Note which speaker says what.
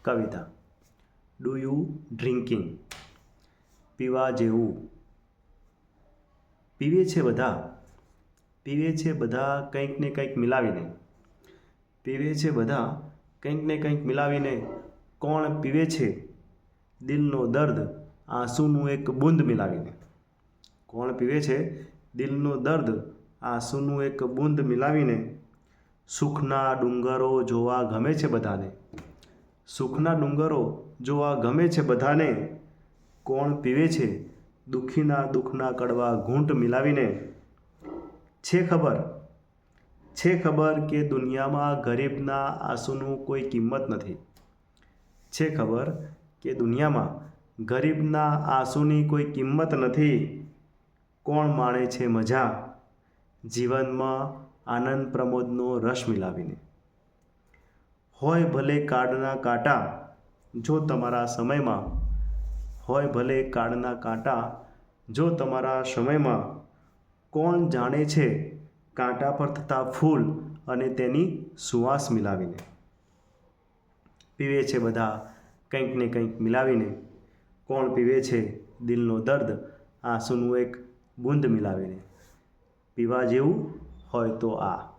Speaker 1: Kavita. Do you drinking? પીવા જેવું. પીવે છે બધા. પીવે છે બધા કંઈક ને કંઈક મિલાવીને. પીવે છે બધા કંઈક ને કંઈક મિલાવીને. કોણ પીવે છે દિલનો દર્દ આંસુનું એક બૂંદ મિલાવીને? કોણ પીવે છે દિલનો દર્દ આંસુનું એક બૂંદ મિલાવીને? સુખના ડુંગરો જોવા ગમે છે બધાને. સુખના ડુંગરો જોવા ગમે છે બધાને. કોણ પીવે છે દુઃખીના દુઃખના કડવા ઘૂંટ મિલાવીને? છે ખબર કે દુનિયામાં ગરીબના આંસુનું કોઈ કિંમત નથી. છે ખબર કે દુનિયામાં ગરીબના આંસુની કોઈ કિંમત નથી. કોણ માણે છે મજા જીવનમાં આનંદ પ્રમોદનો રસ મિલાવીને? હોય ભલે કાળના કાંટા જો તમારા સમયમાં. હોય ભલે કાળના કાંટા જો તમારા સમયમાં. કોણ જાણે છે કાંટા પર થતા ફૂલ અને તેની સુવાસ મિલાવીને? પીવે છે બધા કંઈક ને કંઈક મિલાવીને. કોણ પીવે છે દિલનો દર્દ આંસુનું એક બૂંદ મિલાવીને? પીવા જેવું હોય તો આ.